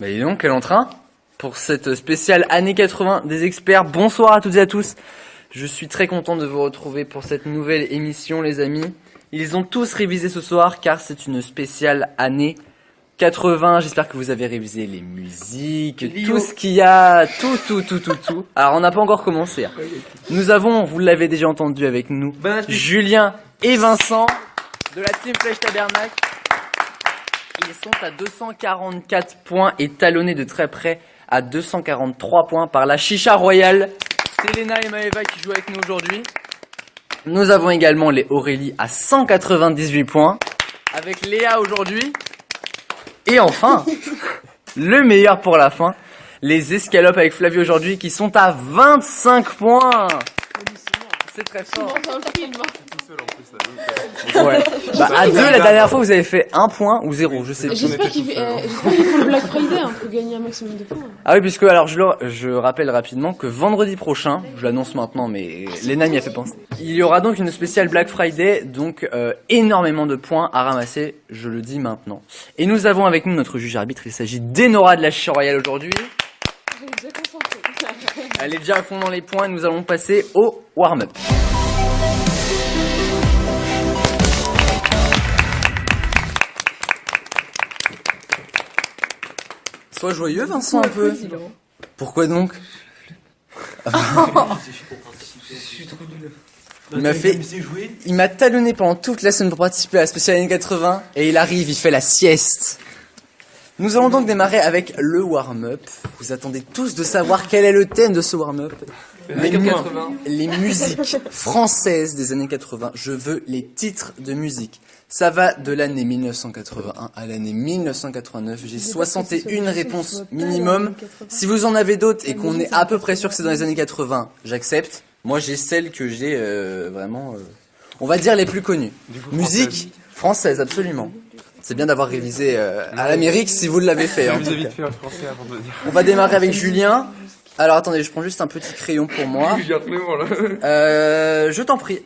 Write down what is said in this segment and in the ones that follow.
Bah dis donc, quel entrain pour cette spéciale année 80 des experts. Bonsoir à toutes et à tous. Je suis très content de vous retrouver pour cette nouvelle émission, les amis. Ils ont tous révisé ce soir car c'est une spéciale année 80. J'espère que vous avez révisé les musiques, tout ce qu'il y a, tout. Alors on n'a pas encore commencé. Nous avons, vous l'avez déjà entendu avec nous, Julien et Vincent de la Team Flèche Tabernacle. Ils sont à 244 points et talonnés de très près à 243 points par la Chicha Royale. C'est Léna et Maëva qui jouent avec nous aujourd'hui. Nous avons également les Aurélie à 198 points avec Léa aujourd'hui. Et enfin, le meilleur pour la fin, les Escalopes avec Flavie aujourd'hui qui sont à 25 points. C'est très fort. Ouais. Bah, à deux, la dernière fois, vous avez fait 1 point ou 0, je sais plus. J'espère qu'il faut le Black Friday pour gagner un maximum de points. Ah oui, puisque alors je rappelle rapidement que vendredi prochain, je l'annonce maintenant, mais Léna m'y a fait penser. Il y aura donc une spéciale Black Friday, donc énormément de points à ramasser, je le dis maintenant. Et nous avons avec nous notre juge arbitre, il s'agit d'Enora de la Chicha Royale aujourd'hui. Elle est déjà à fond dans les points et nous allons passer au warm-up. Sois joyeux, Vincent, un peu. Pourquoi donc? Il m'a talonné pendant toute la semaine pour participer à la spéciale année 80 et il arrive, il fait la sieste. Nous allons donc démarrer avec le warm-up. Vous attendez tous de savoir quel est le thème de ce warm-up. Les musiques françaises des années 80. Je veux les titres de musique. Ça va de l'année 1981 à l'année 1989. J'ai 61 réponses minimum. Si vous en avez d'autres et qu'on est à peu près sûr que c'est dans les années 80, j'accepte. Moi, j'ai celles que j'ai vraiment, on va dire les plus connues. Musique française, absolument. C'est bien d'avoir révisé à l'Amérique si vous l'avez fait. Hein, on va démarrer avec Julien. Alors attendez, je prends juste un petit crayon pour moi. Je t'en prie.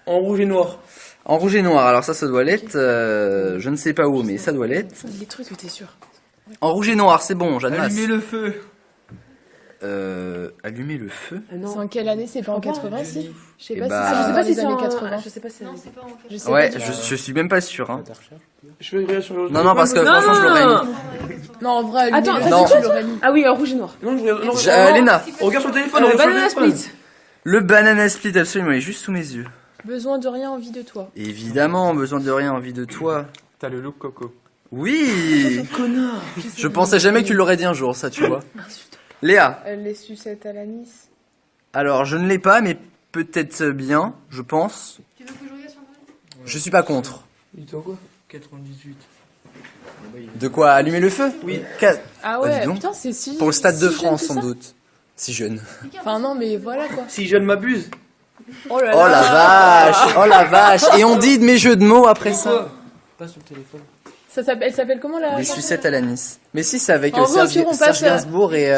En rouge et noir. En rouge et noir, alors ça doit l'être, je ne sais pas où, mais ça doit l'être. Les trucs, t'es sûr? En rouge et noir, c'est bon, j'admets. Allumez le feu. Allumer le feu. C'est en quelle année? C'est pas en 80 si? Je sais pas si c'est en 80. Je sais pas si c'est en 80. Ouais, je suis même pas sûr. Hein. Je vais sur le... Non, parce que franchement, je l'aurais mis. Non, en vrai, attends, tu l'aurais mis. Ah oui, en rouge et noir. Non, Léna. Regarde sur le téléphone, Le banana split. Le banana split, absolument, il est juste sous mes yeux. Besoin de rien, envie de toi. Évidemment, besoin de rien, envie de toi. T'as le look Coco. Oui. Connard. Je pensais jamais que tu l'aurais dit un jour, ça, tu vois. Léa. Les sucettes à l'anis. Alors, je ne l'ai pas, mais peut-être bien, je pense. Tu veux que je regarde sur le... Je suis pas contre. Il était en quoi? 98. De quoi allumer le feu? Oui. Ah Bah, ouais, dis donc. putain, c'est si... Pour le Stade de si France, jeune sans que ça. doute. Si jeune. Enfin non, mais voilà quoi. Si je ne m'abuse. Oh là Oh la vache! Oh la vache! Et on dit de mes jeux de mots après ça. Pas sur le téléphone. Elle s'appelle comment la... Les sucettes à l'anis. Mais si, c'est avec En vrai, Serge, au pire, on Serge passe, Gainsbourg et...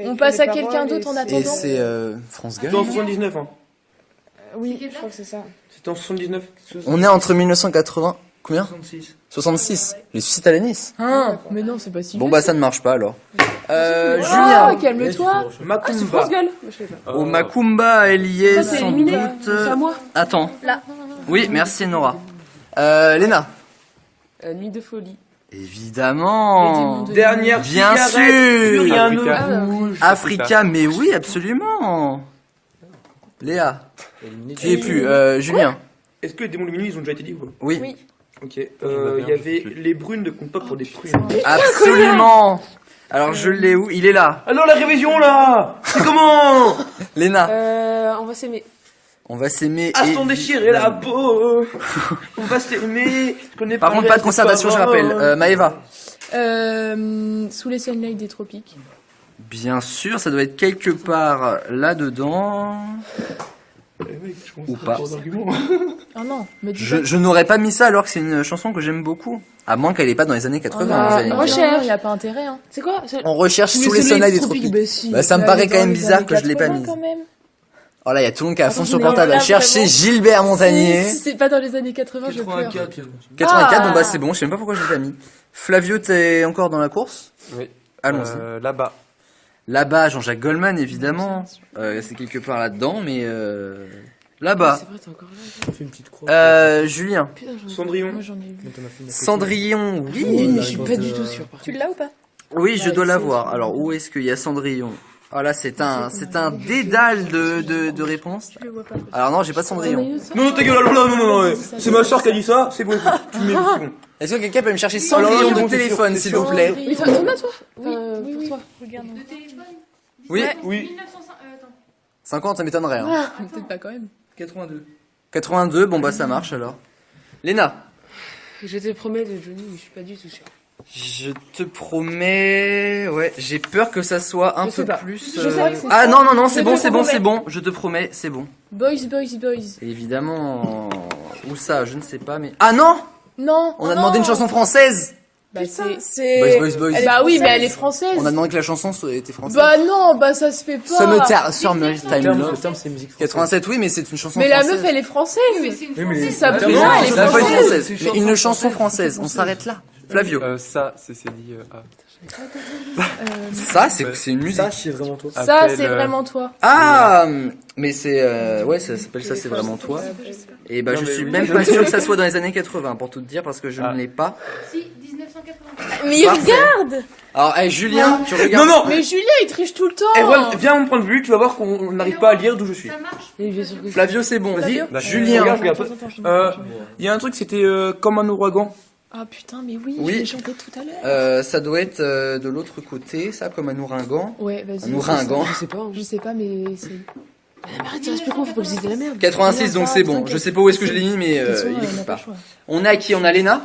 On passe à quelqu'un d'autre en et attendant. c'est France Gall. C'était en 79, hein. Oui, je crois que c'est ça. C'était en 79. On est entre 1980... Combien? 66. 66. Les sucettes à l'anis. Ah, mais non, c'est pas si Bon vieux, bah ça. ça ne marche pas alors. Ah, Julien. calme-toi. Ah, c'est Macumba. France Gueule. Je sais pas. Au Macumba, elle y est Ça, c'est sans éliminé. doute. C'est à moi. Attends. Là. Oui, merci Nora. Léna. Nuit de folie. Évidemment. Dernière Bien cigarette, sûr. plus rien ne Africa. bouge. Africa, mais oui, absolument. Léa. Tu es plus. Julien. Est-ce que les démons lumineux, ils ont déjà été dit ou pas? Oui. Oui. Ok. Il y avait les brunes ne comptent pas pour des prunes. Absolument. Alors je l'ai où? Il est là. Alors la révision là, c'est comment? Léna. On va s'aimer. On va s'aimer. À s'en déchirer la peau. On va s'aimer. Par contre, pas de conservation, je rappelle. Maëva. Sous les sunlights des tropiques. Bien sûr, ça doit être quelque part là-dedans. Ou pas. Ah non, mais dis Je n'aurais pas mis ça alors que c'est une chanson que j'aime beaucoup. À moins qu'elle n'est pas dans les années 80. vous allez me dire. recherche, il n'y a pas intérêt. Hein. C'est quoi? On recherche sous les soleils des tropiques. Bah, ça me paraît quand même bizarre que je l'ai pas mise. Oh là, il y a tout le monde qui est à fond Attends, sur le mais portable à là, chercher vraiment, Gilbert Montagnier. Si c'est pas dans les années 80, je pleure. 84. 84, Ah. bon bah c'est bon, je sais même pas pourquoi je l'ai pas mis. Flavio, t'es encore dans la course? Oui. Allons-y. Là-bas. Là-bas, Jean-Jacques Goldman, évidemment. C'est quelque part là-dedans, mais là-bas. C'est vrai, t'es encore là. Fais une petite croix. Julien. Putain, Cendrillon. Moi, j'en ai eu. Cendrillon, oui. Oui, mais je suis pas du tout sûre. Par Tu contre. l'as ou pas? Oui, je Ouais, dois c'est- l'avoir. Alors, où est-ce qu'il y a Cendrillon? Ah là, c'est un dédale de réponses. Je le vois pas. Alors non, j'ai pas T'en as Cendrillon. une autre, ça Non, ta gueule, non, ouais. C'est ma soeur qui a dit ça, c'est bon, écoute, tu mets, c'est bon. Est-ce que quelqu'un peut me chercher Alors là, Cendrillon c'est de bon, c'est téléphone, sûr, s'il c'est vous sûr. plaît? Oui, t'en as toi Oui, pour toi. Regarde. Oui. Oui. 50, ça m'étonnerait. Hein. Ah, peut-être pas quand même. 82. 82, bon bah ça marche alors. Léna. Je te promets de Johnny, mais je suis pas du tout sûre. Je te promets, ouais, j'ai peur que ça soit un Je sais peu pas. plus. Je sais que c'est Ah ça. non non non, c'est Je bon, te c'est bon, promets. c'est bon. Je te promets, c'est bon. Boys. Et évidemment, où ça, je ne sais pas, mais ah non, Non. on a demandé une chanson française. Bah c'est. Boys. Bah oui, mais elle est française. On a demandé que la chanson était française. Bah non, bah ça se fait pas. Summer Time Le Love. terme, c'est musique française. 87, oui, mais c'est une chanson Mais la française. meuf, elle est française. Oui, mais C'est sa le terme, prison, non, elle est C'est la poésie française. française. Mais une chanson française, on s'arrête là. Flavio. Ça, c'est dit. Ça, c'est une musique. Ça, c'est vraiment toi. Ça, Appelle, c'est vraiment toi. Ah, mais c'est ouais, ça s'appelle ça, c'est vraiment toi. Et bah Non, je mais suis oui. même pas sûr que ça soit dans les années 80 pour tout te dire parce que je Ah. ne l'ai pas. Si, 1983. Mais Parfait. regarde. Alors, hey, Julien, tu regardes. Non, non. Mais Julien, il triche tout le temps. Eh, voilà, viens me prendre vue, tu vas voir qu'on n'arrive pas à lire d'où je suis. Ça marche. Mais bien sûr que Flavio, c'est bon. Vas-y. Vas-y. D'accord. Julien. Regarde. Il y a un truc, c'était comme un ouragan. Ah putain, mais oui, Oui. je l'ai chanté tout à l'heure. Ça doit être de l'autre côté, ça, comme un ouragan. Ouais, vas-y. Un ouragan. Je sais pas. Je sais pas, mais c'est. Mais arrête, il reste plus quoi, faut pas que je dise de la merde. 86, donc c'est bon. Je sais pas où est-ce que je l'ai mis, mais De toute façon, il on écoute n'a pas. le choix. On a qui? On a Léna.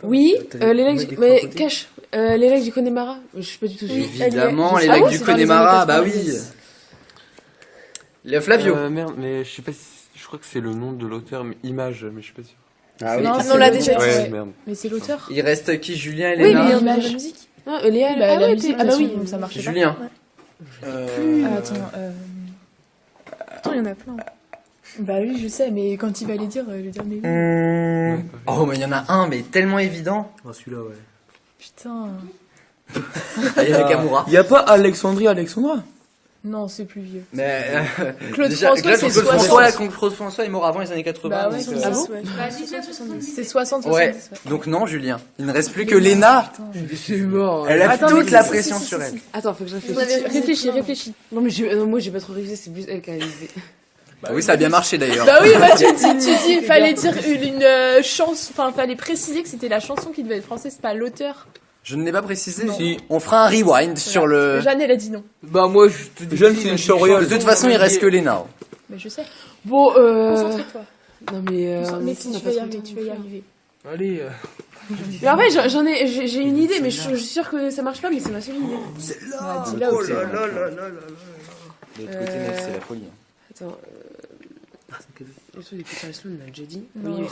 Oui, les Moi, legs. des Mais crocodiles. cache. Les legs du Connemara. Je suis pas du tout sûre. Évidemment, les Ah lacs ouais, du c'est dans les Connemara, années bah oui. 90. Le Flavio. Merde, mais je sais pas si. Je crois que c'est le nom de l'auteur, mais Image, mais je suis pas sûr. Ah oui. Non, on l'a déjà dit. Ouais, merde. Mais c'est l'auteur. Il reste qui? Julien et Oui, Léna. mais il y a La l'image. musique. Ah, Léa, Bah, la ouais, musique, ah bah de oui, toute ça marche pas. Julien. Attends, Attends, il y en a plein. Bah oui, je sais, mais quand il va les dire, je vais dire mais oui. Oh, mais il y en a un, mais tellement évident. Ah, celui-là, ouais. Putain. Il y a Nakamura. Il y a pas Alexandra. Non, c'est plus vieux. Mais Claude déjà, François, c'est Claude 60. Claude François est mort avant les années 80. Bah ouais, donc, c'est ça. Ah bon Bah, 1970. C'est 60, 70. Ouais. Donc non, Julien. Il ne reste plus que Léna. C'est mort. Elle a Attends, toute mais la si, pression si, si, sur si, elle. si. Attends, faut que je réfléchisse. Réfléchis. Non, mais moi, j'ai pas trop révisé, c'est plus elle qui a révisé. Bah oui, ça a bien marché d'ailleurs. Bah oui, bah tu dis, fallait dire une chanson, enfin, fallait préciser que c'était la chanson qui devait être française, c'est pas l'auteur. Je ne l'ai pas précisé. Si. On fera un rewind sur le. Jeanne, elle a dit non. Bah, moi, je te dis. Jeanne, c'est une chant royale. De toute façon, il reste que Léna. Mais je sais. Bon, Concentre-toi. Non, mais. Mais si, tu vas y arriver, tu vas y arriver. Allez. Mais en fait, j'ai une idée, mais je suis sûre que ça marche pas, mais c'est ma seule idée. C'est là. Dis-la Oh aussi. là là là là là. De l'autre côté, mec, c'est la folie. Attends. Le truc des Peter Sloan, on l'a déjà dit. Non, Oui, ouais,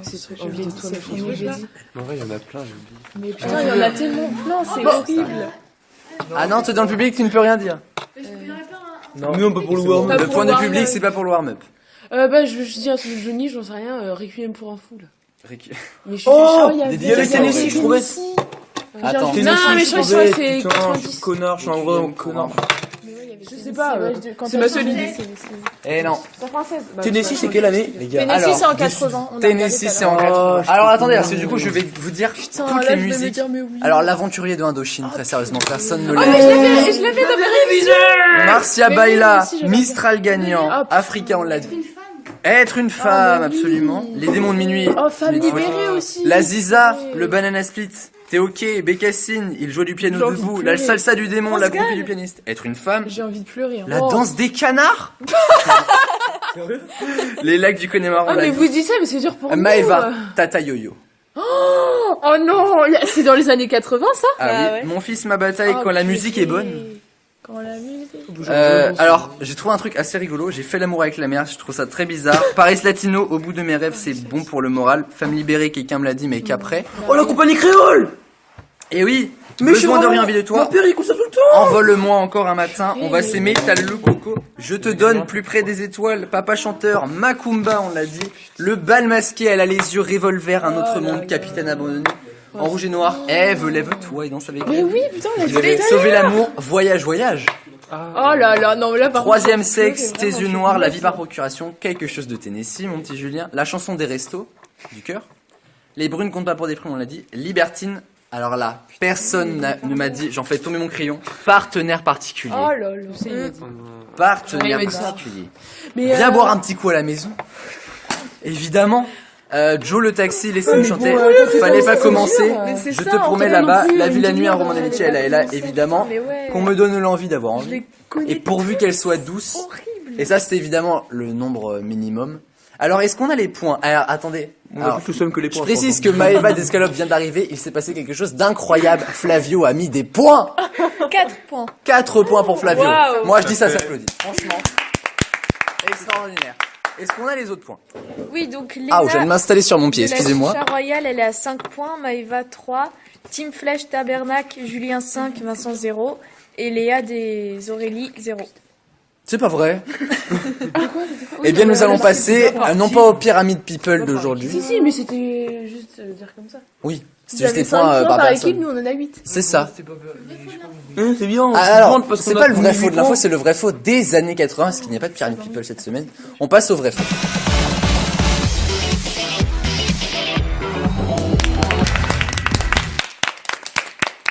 c'est ce truc. je Envie de sais, toi, c'est ma fini, chanson, j'ai j'ai dit. dit. En vrai, il y en a plein, j'ai oublié. Mais putain, il y en a tellement plein, c'est horrible. Ah non, t'es dans le public, tu ne peux rien dire. Mais je peux y en répondre un. Non, mais on peut pour le warm. Pas Le pour point de warm-up. public, c'est pas pour le warm-up. Bah, je dis un truc de Johnny, j'en sais rien, Requiem pour un fou, là. Ricky. Mais je suis Oh, il y il y avait Tennessee, je trouvais. Attends. Non, mais je crois que c'est Putain, je 90. suis connard, je suis un vrai connard. Je sais pas, C'est ma seule idée. Eh non. C'est française. Bah, Tennessee, je sais c'est pas. quelle année, les gars? Tennessee, Alors, c'est en 80. on a Tennessee, regardé c'est tout à en l'heure. 80. Alors attendez, parce que du coup, je vais vous dire Putain, toutes là, les je vais me musiques. dire, mais oui. Alors, l'aventurier de Indochine, très sérieusement, personne ne Oh, l'a. mais je l'avais dans mes révisions. Marcia Mais oui, Baila, moi aussi, j'avais Mistral gagnant, Ah, Africa, on l'a C'est dit. une femme. Être une femme, mais oui. absolument. Les démons de minuit. Oh, femme Les libérée trucs. aussi. La Ziza, Ouais. le banana split. T'es ok, Bécassine, il joue du piano J'ai envie debout. de La pleurer. salsa du démon, la Pascal. groupie du pianiste. Être une femme. J'ai envie de pleurer. hein. La Oh. danse des canards. Les lacs du Connemara, on Ah, l'a mais dit. vous dites ça, mais c'est dur pour nous. Maëva, Tata Yo-Yo. Oh non, c'est dans les années 80, ça? Ah Ah oui, ouais. mon fils, ma bataille, Oh, quand la musique est purée. bonne. Quand la musique. Alors, j'ai trouvé un truc assez rigolo. J'ai fait l'amour avec la mer. Je trouve ça très bizarre. Paris Latino, au bout de mes rêves, c'est bon pour le moral. Femme libérée, quelqu'un me l'a dit, mais qu'après. Oh, la compagnie créole! Et oui, Mais je suis besoin de vraiment- rien, vie de Mon toi. père, il écoute ça tout le temps. Envole-moi encore un matin, on va s'aimer, t'as le look coco. Je te donne plus près des étoiles, papa chanteur, Macumba, on l'a dit. Le bal masqué, elle a les yeux revolver, un autre monde, capitaine abandonné. En rouge et noir, Ève, lève-toi et danse avec Mais elle. oui, putain, on a Vous avez sauvé l'amour, voyage, voyage. Oh là là, non, mais là, par Troisième contre, sexe, c'est tes vraiment yeux chaud. noirs, la vie par procuration, quelque chose de Tennessee, mon petit Julien. La chanson des restos, du cœur. Les brunes comptent pas pour des primes, on l'a dit. Libertine, alors là, personne ne m'a dit, j'en fais tomber mon crayon. Partenaire particulier. Oh là là. Partenaire Ouais, il m'a dit ça. particulier. Mais, Viens boire un petit coup à la maison. Évidemment. Joe le taxi, laissez-nous chanter. Fallait pas commencer. Mais c'est Je ça, te promets Antoine là-bas, non plus, la vie, la une nuit, un demi-heure, roman d'amitié, elle est là, évidemment. Mais ouais. Qu'on me donne l'envie d'avoir Je envie. les connais. Et pourvu qu'elle soit douce. Horrible. Et ça, c'était évidemment le nombre minimum. Alors, est-ce qu'on a les points? Alors, attendez. On a Alors, plus le seum que les je points. précise que Maëva d'Escalope vient d'arriver. Il s'est passé quelque chose d'incroyable. Flavio a mis des points. 4 points. 4 points pour Flavio. Waouh. Moi, je dis ça s'applaudit. Franchement. Extraordinaire. Est-ce qu'on a les autres points? Oui, donc Léna Ah, je viens de m'installer sur mon pied, de la excusez-moi. Chicha Royale, elle est à 5 points, Maëva 3, Team Flèche Tabernacle, Julien 5, Vincent 0, et Léa des Aurélie 0. C'est pas vrai. Eh bien, nous allons passer, non pas aux pyramides people d'aujourd'hui. Si, mais c'était juste dire comme ça. Oui, Vous c'est juste avez les points 5 par par personne. équipe, nous on en a 8. C'est ça. C'est bien. Ah, alors, c'est pas le vrai faux de l'info, c'est le vrai faux des années 80, parce qu'il n'y a pas de pyramide people cette semaine. On passe au vrai faux.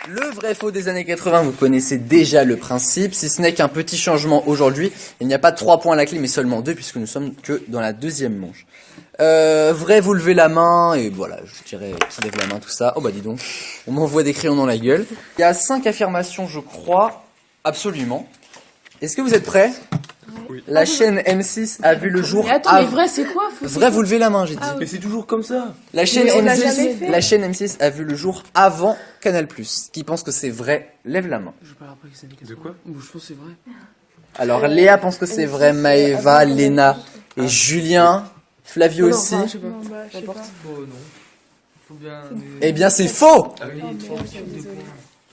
Le vrai faux des années 80, vous connaissez déjà le principe, si ce n'est qu'un petit changement aujourd'hui. Il n'y a pas 3 points à la clé, mais seulement 2, puisque nous sommes que dans la deuxième manche. Vrai, vous levez la main, et voilà, je dirais qui lève la main, tout ça. Oh bah dis donc, on m'envoie des crayons dans la gueule. Il y a 5 affirmations, je crois, absolument. Est-ce que vous êtes prêts? Oui. La chaîne M6 a vu le jour Mais attends, mais avant. vrai, c'est quoi? Vrai, vous levez la main, j'ai dit. Ah, Mais c'est toujours comme ça. La chaîne Mais on l'a M6, jamais fait. la chaîne M6 a vu le jour avant Canal+. Qui pense que c'est vrai, lève la main. De quoi? Je pense que c'est vrai. Alors Léa pense que c'est vrai, Maëva, Léna et Julien, Flavio aussi. Je sais pas. N'importe. Oh non. Faut bien. Eh bien c'est faux. Ah oui,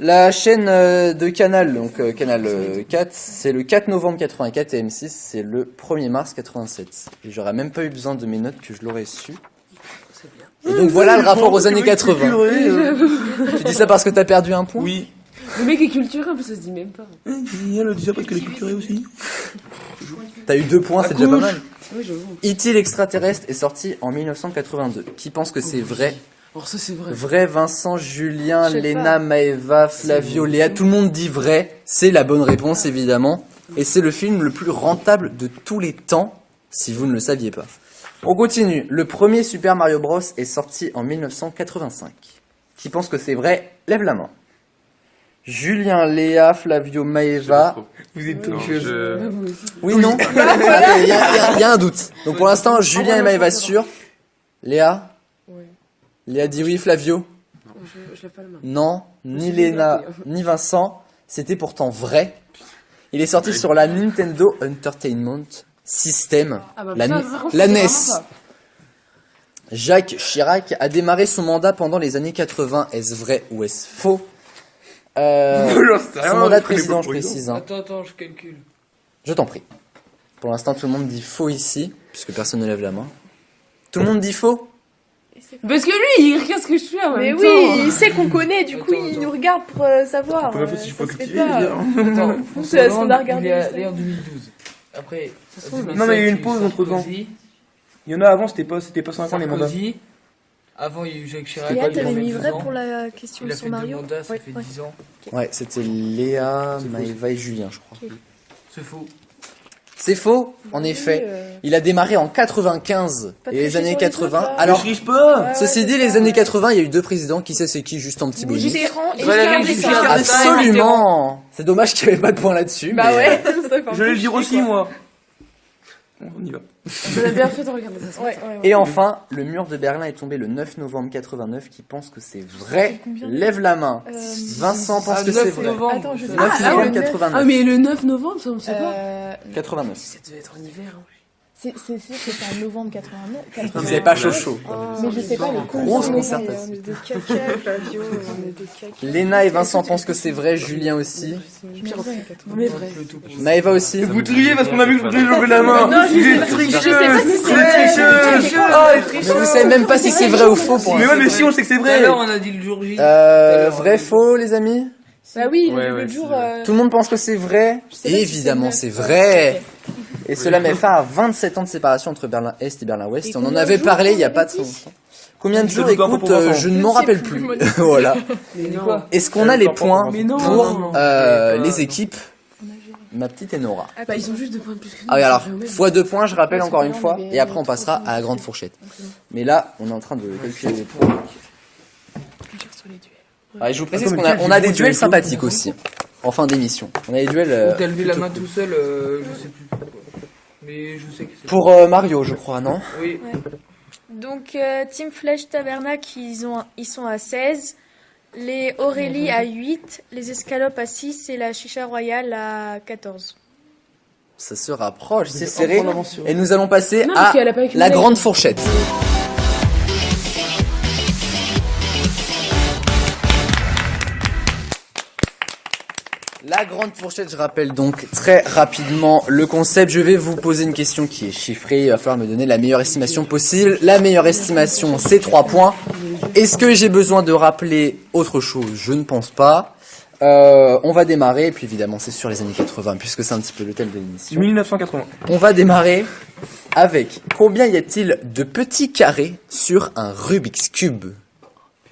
La chaîne de Canal, donc Canal 4, c'est le 4 novembre 84 et M6 c'est le 1er mars 87. Et j'aurais même pas eu besoin de mes notes que je l'aurais su. Et donc voilà le rapport aux années 80. Tu dis ça parce que t'as perdu un point? Oui. Le mec est culturé, ça se dit même pas. Elle dit ça parce qu'elle est culturée aussi. T'as eu 2 points, c'est déjà pas mal. Oui, j'avoue. E.T. l'extraterrestre est sorti en 1982. Qui pense que c'est vrai? Alors ça, c'est vrai. Vrai, Vincent, Julien, Je sais Léna, pas. Maëva, Flavio, Léa, tout le monde dit vrai. C'est la bonne réponse, évidemment. Et c'est le film le plus rentable de tous les temps, si vous ne le saviez pas. On continue. Le premier Super Mario Bros est sorti en 1985. Qui pense que c'est vrai? Lève la main. Julien, Léa, Flavio, Maëva. Vous êtes Non, toucheuse. Oui, non? Il y a un doute. Donc pour l'instant, Julien et Maëva sûrs. Léa? Ouais. Léa dit oui, Flavio? Je lève pas la main. Non, ni Léna, ni Vincent. C'était pourtant vrai. Il est sorti sur la Nintendo Entertainment System, Ah bah, la, putain, par contre, la je sais NES. vraiment pas. Jacques Chirac a démarré son mandat pendant les années 80. Est-ce vrai ou est-ce faux? Son mandat de président, je précise. Hein. Attends, je calcule. Je t'en prie. Pour l'instant, tout le monde dit faux ici, puisque personne ne lève la main. Tout le monde dit faux? Parce que lui, il regarde ce que je fais en Mais même oui, temps. il sait qu'on connaît, du coup, Attends, il attends. nous regarde pour savoir. Pour l'info, si je ça peux se fait cultiver, pas. bien. Attends, C'est ce qu'on a regardé, Il ça. est en 2012. Après, Non, mais il y a eu une pause entre temps. Il y en a avant, c'était pas 5 ans les mandats. Sarkozy. Avant, il y a eu Jacques Chirac. Léa, il a t'avais fait mis 12 vrai ans. pour la question Il a sur fait 2 Mario. mandats, ça Ouais, fait ouais. 10 ans. Ouais, c'était Léa, Maëva et Julien, je crois. C'est faux. C'est faux, en effet. Il a démarré en 95 Pas et les tricher années sur les 80. autres, là. Alors, Je riche pas. ceci dit, les années 80, il y a eu 2 présidents. Qui sait c'est qui? Juste en petit bonus. Mitterrand et Valéry Giscard Giscard d'Estaing. Absolument. C'est dommage qu'il n'y avait pas de point là-dessus. Bah mais, ouais. Je vais le dire aussi, moi. Bon, on y va. On a bien fait de regarder ça. Ouais, ouais, ouais. Et enfin, le mur de Berlin est tombé le 9 novembre 89. Qui pense que c'est vrai? Lève la main. Vincent pense que c'est vrai. Attends, je sais 9 pas. novembre le 89. Ah, mais le 9 novembre, ça, on ne sait pas. 89. Ça devait être en hiver. Hein. C'est sûr que c'est en novembre 89. Vous avez pas chaud. Mais je sais pas le Grosse combien. concertation. On est des caca, Flavio, on est des caca. Léna et Vincent pensent que c'est vrai, Julien aussi. Mais vrai. Maëva aussi. Vous triez parce qu'on a vu que je voulais lever la main. Non, je Il est sais pas si tricheuse. c'est Il est tricheuse. Mais vous savez même pas si c'est vrai ou faux pour Mais l'instant. ouais, mais si on sait que c'est Tout à vrai. l'heure, on a dit le jour J. Vrai, faux, les amis? Bah oui, Ouais, le ouais, jour. c'est Tout le monde pense que c'est vrai? sais pas si Évidemment, c'est c'est vrai. vrai. Et cela met fin à 27 ans de séparation entre Berlin-Est et Berlin-Ouest. Et Et on en combien de avait jours, parlé il y a on pas avait de dit longtemps. Combien de Je jours? ne dois pas Écoute, pour Vincent. je ne Je m'en sais rappelle plus, plus. moi. Voilà. Mais quoi? Est-ce qu'on a les points Mais non. pour Non. les équipes? Ma petite Enora. Bah, ils ont juste 2 points de plus que nous. Ah oui, alors, c'est vrai. fois 2 points, je rappelle Parce encore que une là, on fois, avait et après on 3 passera points. à la grande fourchette. Mais là, on est en train de calculer les points. Alors, je vous précise Attends, qu'on mais a, quel on a des jeu duels de sympathiques aussi, en fin d'émission. On a des duels T'as levé la main tout seul, je sais plus. Mais je sais que c'est. pour Mario, je crois, non? Oui. Donc, Team Flèche Tabernacle, ils sont à 16. Les Aurélie à 8. Les Escalopes à 6. Et la Chicha Royale à 14. Ça se rapproche, c'est On serré. prend l'avance sur eux. Et nous allons passer Non, parce à qu'elle a pas accumulé. la grande fourchette. La grande fourchette, je rappelle donc très rapidement le concept. Je vais vous poser une question qui est chiffrée. Il va falloir me donner la meilleure estimation possible. La meilleure estimation, c'est 3 points. Est-ce que j'ai besoin de rappeler autre chose? Je ne pense pas. On va démarrer, et puis évidemment c'est sur les années 80, puisque c'est un petit peu le thème de l'émission. 1980. On va démarrer avec combien y a-t-il de petits carrés sur un Rubik's Cube?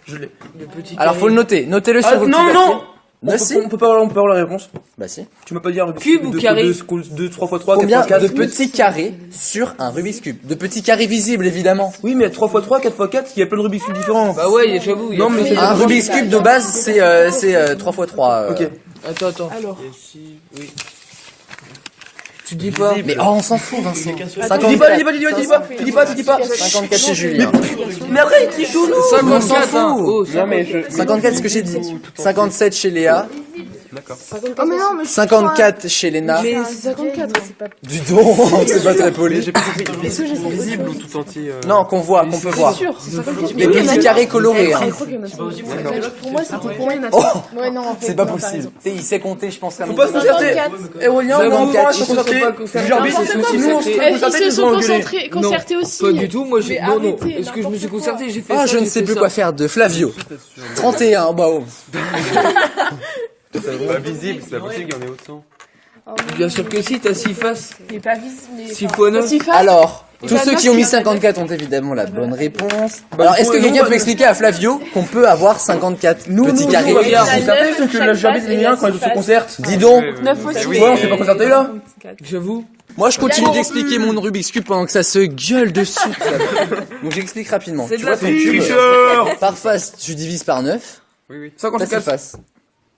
Je l'ai. Le petit. Alors faut le noter, notez-le sur Ah, votre non, petit non. papier. Non, si. On peut pas avoir la réponse. Bah si. Tu m'as pas dit un Cube ou carré? 2, 3 x 3, Combien 4 de x 4. petits carrés sur un Rubik's Cube? De petits carrés visibles évidemment. Oui, mais 3 x 3, 4 x 4, il y a plein de Rubik's Cube différents. Bah ouais, j'avoue. Non, mais c'est- Un Rubik's Cube de base c'est 3 x 3. Ok. Attends. Alors, Oui. Tu dis pas. Mais oh on s'en fout Vincent. Tu dis pas, tu dis pas, tu dis pas. 54 chez Julien. Mais après, il triche au loup. On s'en 54, hein. fout. Oh, Non, mais je. 54 ce que j'ai dit. 57 chez Léa. D'accord. oh mais non, mais 54 chez Léna. Mais c'est 54. Du don, c'est pas très poli. J'ai pas compris. Visible ou tout entier Non, qu'on voit, qu'on peut voir. sûr, c'est 54. Les petits carrés colorés. Hein. Pour moi, c'était pour moi, il y en a Oh, 5. Ouais, non, en fait. c'est pas non, t'as possible. raison. Tu sais, il sait compter, je pense. Faut pas se concerter. 54. Eh, Aurélien, C'est non, bon, moi, je ils suis se sont concerté. pas concertés. J'ai envie, Ils se sont sinon, on concertés. se Ils concertait, se nous sont allons engueuler. concertés aussi. Pas du tout, moi j'ai. Mais Non, non. arrêtez, Est-ce que je me suis n'importe concerté? J'ai fait Ah, ça. je ne j'ai sais fait plus ça. quoi faire de Flavio. 31, bah oh. Pas visible, c'est pas possible qu'il y en ait autant. Bien sûr que si, t'as 6 faces. Il est pas visible. 6 fois 9. Alors, tous bah, ceux neuf qui ont mis qui a 54 ont évidemment la bonne réponse. Alors, est-ce que nous, quelqu'un on peut va- expliquer à Flavio qu'on peut avoir 54 petits carrés? Regarde, Il y a vous savez neuf ce que chaque la Jarbis face et et les il y a miens quand six ils se faces. concertent. Dis donc. 9 fois Mais 6. oui, Ouais, on s'est pas concerté là. J'avoue. Moi, je continue d'expliquer mon Rubik's Cube pendant que ça se gueule dessus. Donc, j'explique rapidement. C'est Tu de vois la ton triche. cube. Tricheur. Par face, tu divises par 9. Oui, oui. Ça, c'est 54. face.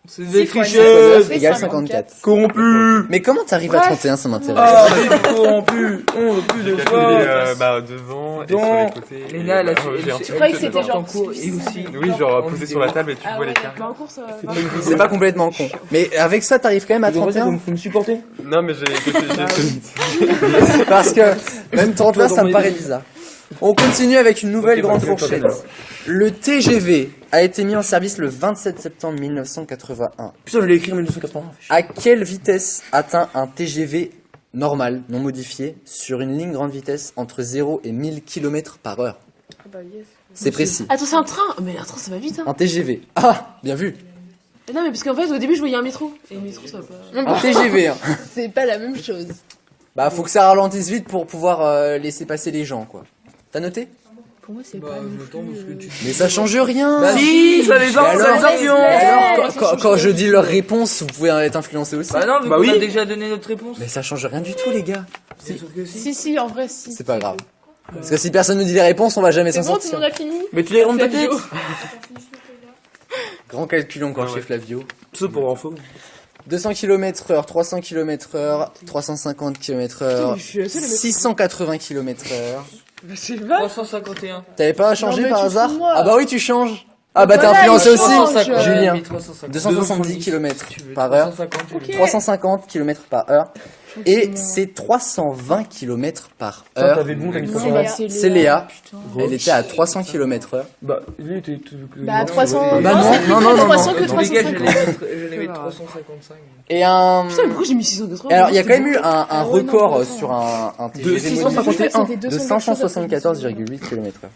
C'est des fois tricheuses. Égale 54. Corrompu. Mais comment t'arrives à 31, ça m'intéresse. Ah, corrompu. On veut plus de Calculer fois. devant et Donc, sur les côtés. Léna, elle a J'ai un fait. petit Je croyais que peu de c'était temps. genre. En cours et aussi. Oui, genre posé sur la table et tu Ah vois ouais, les cartes. bah en cours, ça va. C'est pas complètement con. Mais avec ça, t'arrives quand même à Donc, en fait, 31. faut me supporter. Non, mais j'ai Parce que même 31, ça me paraît bizarre. On continue avec une nouvelle grande fourchette. Le TGV a été mis en service le 27 septembre 1981. Putain, je l'ai écrit en 1980. À quelle vitesse atteint un TGV normal, non modifié, sur une ligne grande vitesse entre 0 et 1000 km par heure? C'est précis. Attends, c'est un train. Mais un train, ça va vite, hein. Un TGV. Ah, bien vu. Non, mais parce qu'en fait, au début, je voyais un métro. Et le métro, ça va pas. Un TGV. Hein. C'est pas la même chose. Bah, faut que ça ralentisse vite pour pouvoir laisser passer les gens, quoi. T'as noté? Pour moi, c'est Bah, pas. je tente parce que tu. Mais ça change rien. Si, ça les Mais alors, influence. alors, quand je dis leur réponse, vous pouvez être influencé aussi. Bah non, vu Bah qu'on oui. a déjà donné notre réponse. Mais ça change rien du tout, les gars. C'est sûr que si. Si, si, en vrai, si. C'est pas grave. Parce que si personne nous dit les réponses, on va jamais C'est s'en bon, tout le sortir. monde a fini. Mais tu les rends de ta tête. Grand calcul encore Ah chez ouais. Flavio. Tout ça pour info. 200 km/h, 300 km/h, 350 km/h, Putain, je suis la seule à mettre- 680 km/h. Je sais pas. 351. T'avais pas changé mais par tu hasard? fous de moi. Ah bah oui, tu changes. Ah bah t'es Voilà, influencé il aussi, change. Julien. 350. 270 km Tu veux par heure, 350, tu veux. 350 km par heure. Et c'est 320 km par Toi, heure. t'avais bon, t'as mis C'est 300. Léa. C'est Léa. Putain. Elle était à 300 km/h. Bah, lui, t'es. Bah, 300. Bah non, c'est plus non, près non, de non, 300 non, que non, Les gars, 350. j'allais mettre 355. Et un. Putain, mais pourquoi j'ai mis 680? Alors, il y a quand même eu un Ah ouais, non, record non, sur un De TGV 651, C'était de 200 574,8 km/h.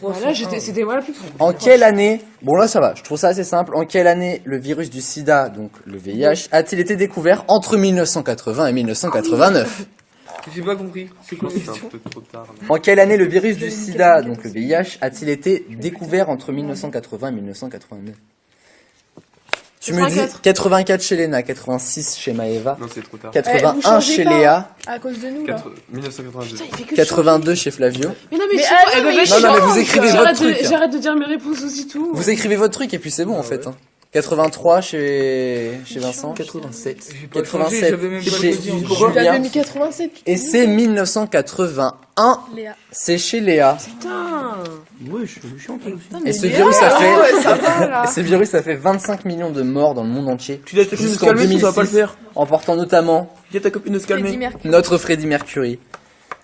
Voilà, c'était moi la plus proche. En quelle année, bon là ça va, je trouve ça assez simple, en quelle année le virus du sida, donc le VIH, a-t-il été découvert entre 1980 et 1989 ? J'ai pas compris. C'est quoi la C'est un question? peu trop tard. là. En quelle année le virus du sida, donc le VIH, a-t-il été découvert entre 1980 et 1989 ? Tu me dis 84. 84 chez Léna, 86 chez Maëva, Non, c'est trop tard. 81 changez chez pas. Léa, À cause de nous, là. 1982. Putain, il fait que 82 chez Flavio. Mais non, Mais mais, ah, eh ben, non, mais bah, il Non, non, mais vous change. écrivez votre j'arrête truc. j'arrête de dire mes réponses aussi, tout. Vous écrivez votre truc et puis c'est bon en fait. Hein. 83 chez Vincent. 87. J'ai pas 87 changé, j'avais même pas chez le dit. Julien. T'avais mis 87. Et c'est 1981, Léa. c'est chez Léa. Putain. Ouais, je suis chiant, toi aussi. Et ce virus a fait, Ouais, ça va, là. ce virus a fait 25 millions de morts dans le monde entier, Tu dois te Jusqu'en calmer, tu vas pas le 2006. faire. emportant notamment Dis à ta copine de se Freddie calmer. Mercury. notre Freddie Mercury.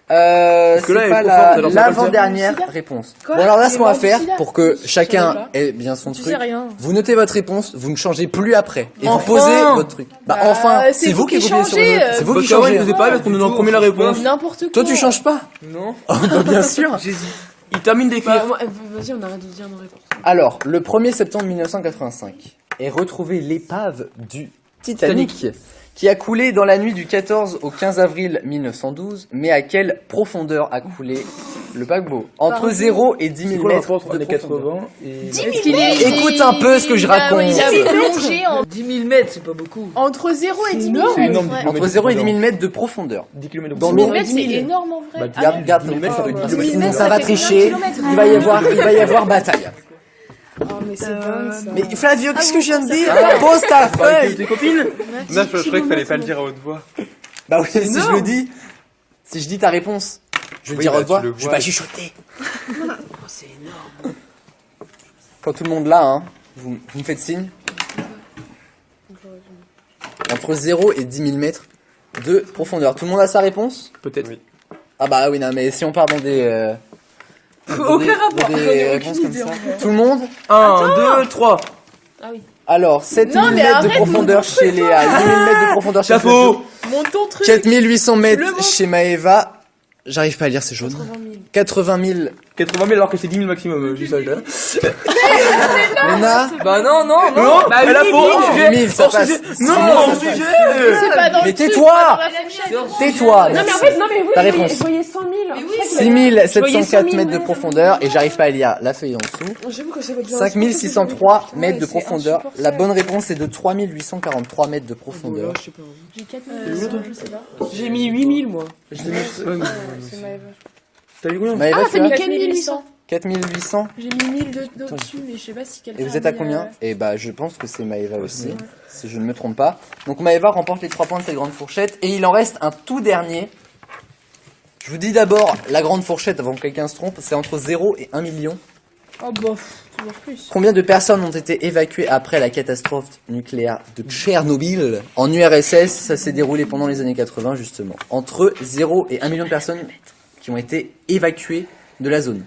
que là, C'est elle est pas trop forte, alors ça va pas le faire. l'avant-dernière Sida réponse. Quoi Bon alors là, Il ce est qu'on va mort du faire sida pour que Je savais chacun pas. ait bien son Tu truc, sais rien. vous notez votre réponse, vous ne changez plus après et Enfin vous posez votre truc. Bah Bah, enfin, c'est c'est vous vous qui qui copiez sur changez, le c'est vous Parce qui qu'avant, il changez. faisait pas parce qu'on nous en premier la réponse. N'importe quoi. Toi tu changes pas. Non. Oh, bah, bien sûr. J'hésite. Il termine Bah, d'écrire. moi, vas-y, on arrête de dire nos réponses. Alors, le 1er septembre 1985 est retrouvée l'épave du Titanic, qui a coulé dans la nuit du 14 au 15 avril 1912, mais à quelle profondeur a coulé le paquebot ? Entre 0 et 10 C'est 000 quoi le mètres rapport entre de années profondeur. 80 et. Est-ce qu'il est- Écoute un peu ce que je raconte. Il a plongé en- 10 000 mètres, c'est pas beaucoup. entre 0 et 10 000 énorme. C'est énorme, mètres. 10 Entre 0 et 10 000 mètres de profondeur. 10 km Dans 10 l'eau. 000 mètres, c'est 10 000. énorme en vrai. Bah, Garde, garde, 10 000 mètres, ça fait 10 10 000 km. mètres, ça ça va fait tricher. 20 kilomètres. Il va y avoir bataille. Oh, mais c'est dingue ça. Mais Flavio, qu'est-ce que je viens de dire Ah. Pose ta Avec feuille. tes copines. Non, je croyais qu'il fallait pas le dire à haute voix. Bah oui, si je le dis, si je dis ta réponse, je vais Oui, dire bah, au revoir, tu le je vais vois. pas chuchoter. C'est énorme. Quand tout le monde là, hein, vous me faites signe. Entre 0 et 10 000 mètres de profondeur. Tout le monde a sa réponse ? Peut-être. Oui. Ah bah oui, non, mais si on part dans des... dans des, Aucun rapport. dans J'en des ai réponses aucune comme idée, ça. en vrai. Tout le monde ? 1, 2, 3. Alors, 7 000 Non, mais mètres de arrête, profondeur chez Léa, 8 000 mètres de profondeur chez Flavio, Chapeau. Monte ton truc. 4 800 Le mètres montre. chez Maëva. J'arrive pas à lire, c'est jaune. 80 000. 80 000 alors que c'est 10 000 maximum, juste ça. Léna, Bah non, non, non. Non, Bah, elle a oui, faux, oui, hors oui. sujet. 1000, ça Hors passe. sujet. 10 000, Non, ça hors passe. sujet. C'est pas dans Mais le truc, tais-toi. pas dans la fourchette. tais-toi. Non, mais en fait, non, mais oui, Ta je réponse. voyais 100 000. Je crois que 6 voyais 100 704 000 mètres de profondeur et j'arrive pas à lire la feuille en dessous. J'avoue que ça va être 5 603 mètres de c'est profondeur. insupportable. La bonne réponse est de 3 843 mètres de profondeur. Je sais pas. J'ai 4 je sais pas. J'ai mis 8000 moi. C'est Maëva. T'as vu combien? Maëva, Ah, tu t'as mis as 4800. 4800. J'ai mis 1000 d'au-dessus, mais je sais pas si quelqu'un. Et vous êtes à a mis, combien? Et bah, je pense que c'est Maëva aussi, si je ne me trompe pas. Donc Maëva remporte les 3 points de cette grande fourchette. Et il en reste un tout dernier. Je vous dis d'abord la grande fourchette avant que quelqu'un se trompe. C'est entre 0 et 1 million. Oh bah, toujours plus. Combien de personnes ont été évacuées après la catastrophe nucléaire de Tchernobyl en URSS? Ça s'est déroulé pendant les années 80 justement. Entre 0 et 1 million de personnes qui ont été évacuées de la zone.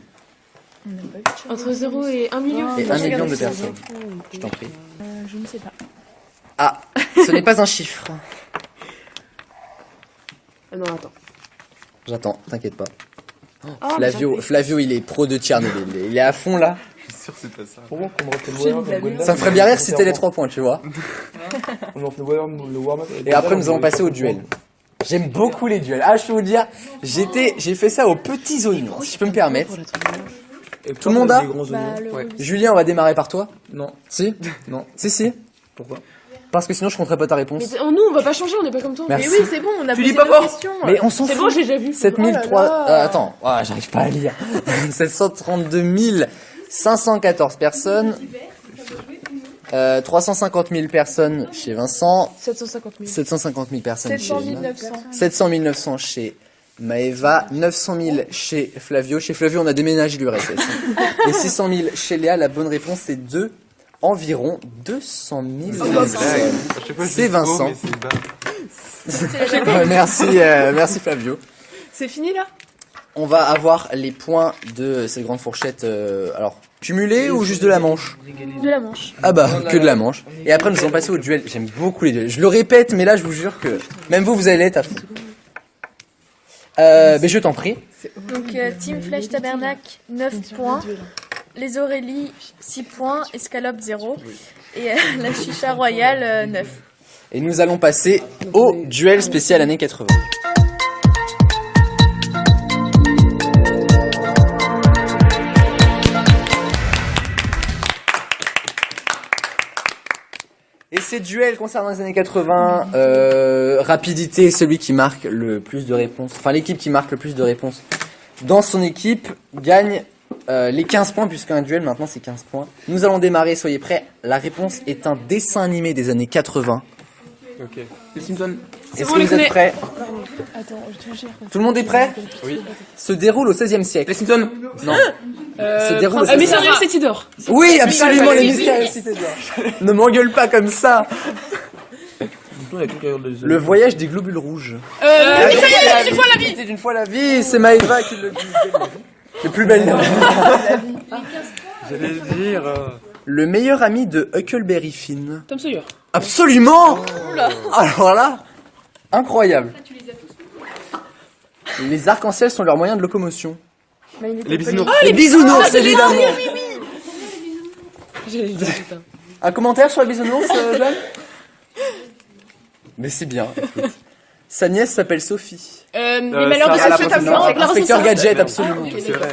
Entre 0 et 1 million. Et 1 million de personnes. Je t'en prie. Je ne sais pas. Ah, ce n'est pas un chiffre. Ah non, attends. J'attends, t'inquiète pas. Ah, Flavio, il est pro de Tchernobyl. Il est à fond là. Je suis sûr que c'est pas ça. Pourquoi qu'on me refait le warm-up avec Gwenda, Ça me ferait bien rire si c'était les 3 points, tu vois. On me refait le warm-up avec Et après, Gwenda, nous allons on passer au me- duel. J'aime beaucoup les duels. Ah, je peux vous dire, j'ai fait ça aux petits oignons, si je peux me permettre. Et Tout le monde a des grands oignons. Julien, on va démarrer par toi. Non. Si? Non. Si. Pourquoi? Parce que sinon, je compterai pas ta Mais réponse. nous, on va pas changer, on est pas comme toi. Merci. Mais oui, c'est bon, on a Tu posé dis pas nos fort. questions. Mais on s'en C'est fout. bon, j'ai déjà vu. 7003. Oh là là. Attends, ah, j'arrive pas à lire. 732 514 personnes. 350 000 personnes chez Vincent. 750 000. 750 000 personnes 700 chez 900. 700 900 chez Maëva, 900 000 chez Flavio. Chez Flavio, on a déménagé l'URSS. Et 600 000 chez Léa. La bonne réponse est de environ 200 000 C'est une blague. personnes. À chaque fois, je C'est dis faux, Vincent. mais c'est bas. Merci Flavio. C'est fini là? On va avoir les points de cette grande fourchette. Alors, cumulés ou juste de la manche? De la manche. Ah bah, que de la manche. Et après, nous allons passer au duel. J'aime beaucoup les duels. Je le répète, mais là, je vous jure que même vous allez être à fond. Mais je t'en prie. Donc Team Flèche Tabernacle 9 points, les Aurélie 6 points, Escalope 0 et la Chicha Royale 9. Et nous allons passer au duel spécial années 80. Et ces duels concernant les années 80, rapidité, celui qui marque le plus de réponses, enfin l'équipe qui marque le plus de réponses dans son équipe gagne les 15 points, puisqu'un duel maintenant c'est 15 points. Nous allons démarrer, soyez prêts. La réponse est un dessin animé des années 80. Ok. Les Simpsons. Est-ce que vous êtes prêts? Attends, je te jure. Tout le monde est prêt? Oui. Se déroule au XVIe siècle. Les Simpsons. Non. Se déroule au Mais XVIe ça siècle. c'est Tidor. Oui, absolument, les mystères de la Cité d'Or. Ne m'engueule pas comme ça. Le voyage des globules rouges. Une fois la vie. C'était une fois la vie, c'est Maëva qui le dit. C'est plus belle. J'allais le dire. Le meilleur ami de Huckleberry Finn. Tom Sawyer. Absolument. Alors là, incroyable. Les arcs-en-ciel sont leurs moyens de locomotion. Les bisounours. Les bisounours, évidemment. J'ai dit putain. Un commentaire sur les bisounours, Jeanne? Mais c'est bien. Écoute. Sa nièce s'appelle Sophie. Les malheurs de ça, Sophie la Taplan. Inspecteur Gadget, absolument. C'est vrai.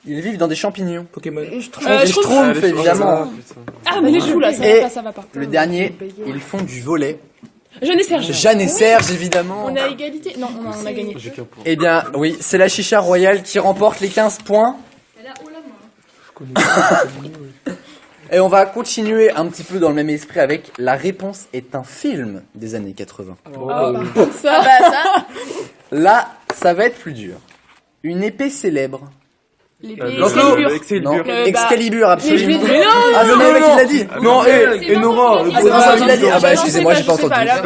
Ils vivent dans des champignons. Pokémon. Des schtroumpfs, évidemment. Ah mais les choux là, ça va pas. Le dernier, ils font du volet. Jeanne et Serge. Jeanne et Serge, évidemment. On a égalité? Non, on a gagné. J'ai qu'un point. Eh bien, oui, c'est la Chicha Royale qui remporte les 15 points. Et on va continuer un petit peu dans le même esprit avec La réponse est un film des années 80. Ça. Là, ça va être plus dur. Une épée célèbre. Excalibur. Non, Excalibur. Excalibur, absolument. Mais non. Ah, c'est Maëva qui l'a dit. Non, et Nora. C'est Vincent qui l'a dit. Ah bah, excusez-moi, j'ai pas je sais entendu. pas, là.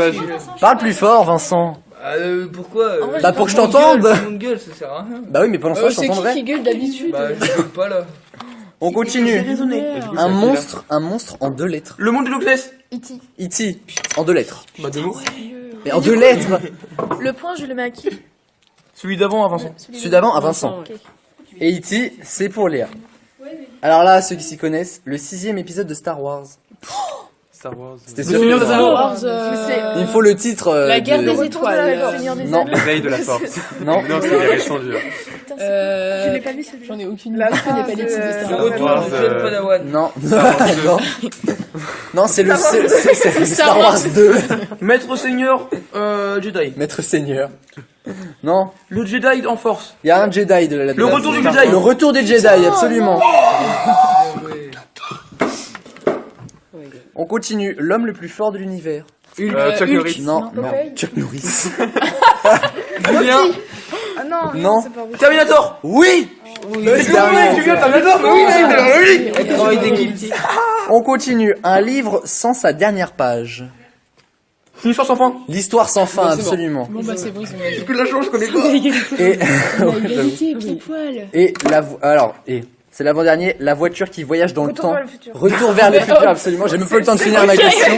Parle plus fort, Vincent. Pourquoi Bah, pour que je t'entende. Mon gueule, ça sert à rien. Bah oui, mais pendant ce temps, je C'est t'entendrai. qui gueule d'habitude? Bah, je gueule pas là. On continue. Un monstre en 2 lettres. Le monde de l'Oclès. E.T. en 2 lettres. Bah, de l'eau. Mais en 2 lettres. Le point, je le mets à qui? Celui d'avant, à Vincent. Celui d'avant à Vincent. Ok. Et E.T. c'est pour Léa. Alors là, ceux qui s'y connaissent, le 6e épisode de Star Wars. Star Wars. C'était Le sûr. Seigneur des Star Anneaux. Wars, Il faut le titre. La guerre de- des Le étoiles. Seigneur des Non. Anneaux. L'éveil de la force. Non. Non, c'est les récents dur. Je l'ai pas vu celui-là. J'en ai aucune idée. Je connais pas les titres de Star Le Wars. retour du jeune Padawan. Non. Non. Non, c'est le c'est Star Wars 2. Maître Seigneur Jedi. Maître Seigneur. Non. Le Jedi en force. Il y a un Jedi de la. Le retour du Jedi. Le retour des Jedi, absolument. On continue. L'homme le plus fort de l'univers. Chuck Norris. Non, non. Chuck Norris. Julien. Ah non, Non. c'est pas vrai. Terminator. Oui. Mais c'est terminé. Julien Terminator. Mais oui, Elle travaille d'équipe. On continue. Un livre sans sa dernière page. Une histoire sans fin. L'histoire sans fin, absolument. Bon bah c'est bon, ils ont gagné. Que de la chance, je connais pas. Et On a égalité, pile poil. et c'est l'avant-dernier, la voiture qui voyage dans le Retour temps. vers le futur. Retour vers le futur, absolument. J'ai même pas eu le temps de finir ma question.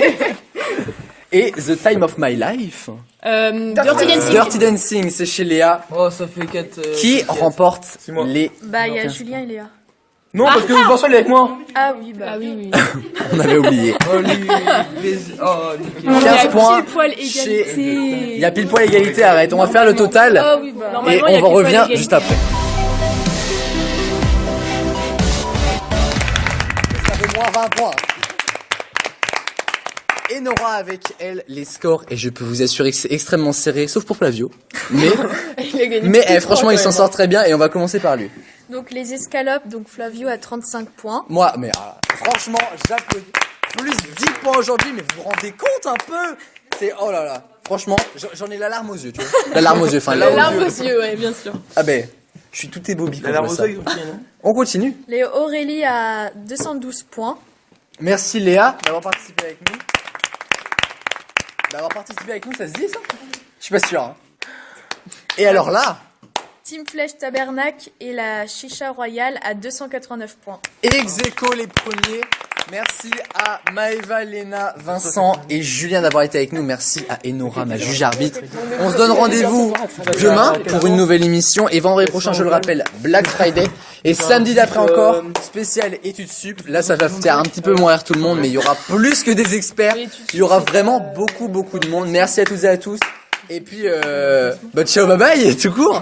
Et The Time of My Life. Dirty Dancing. Dirty Dancing, c'est chez Léa. Oh, ça fait 4. Qui remporte moi. les... Bah, il y a Julien et Léa. Non, parce que Vincent il est avec moi. Ah oui, bah. Ah oui, oui. On avait oublié. Oh, lui. Oh, nickel. 15 points. Pile poil Chez... égalité. Il y a pile poil égalité, arrête. On va faire le total. Ah oui, bah. Et Normalement, il y a on pile poil revient égalité. juste après. Ça fait moins 20 points. Et Nora avec elle les scores. Et je peux vous assurer que c'est extrêmement serré, sauf pour Flavio. Mais, Il a gagné. franchement, il s'en sort très bien et on va commencer par lui. Donc, les escalopes, donc Flavio à 35 points. Moi, mais franchement, j'applaudis. Plus 10 points aujourd'hui, mais vous vous rendez compte un peu? C'est, oh là là. Franchement, j'en ai la larme aux yeux, tu vois. La larme aux yeux, enfin, La la larme aux yeux, ouais, bien sûr. Ah ben, je suis tout ébobi quand La je larme vois aux ça. yeux, non? On continue. Les Aurélie à 212 points. Merci Léa d'avoir participé avec nous. d'avoir participé avec nous, ça se dit ça? Je suis pas sûr. Hein. Et alors là, Team Flèche Tabernacle et la Chicha Royale à 289 points. ex aequo les premiers. Merci à Maëva, Léna, Vincent et Julien d'avoir été avec nous. Merci à Enora, ma juge arbitre. On se donne rendez-vous demain pour une nouvelle émission. Et vendredi prochain, je le rappelle, Black Friday. Et samedi d'après encore, spécial études sup. Là, ça va faire un petit peu mourir tout le monde, mais il y aura plus que des experts. Il y aura vraiment beaucoup de monde. Merci à toutes et à tous. Et puis, ciao, bye bye, tout court.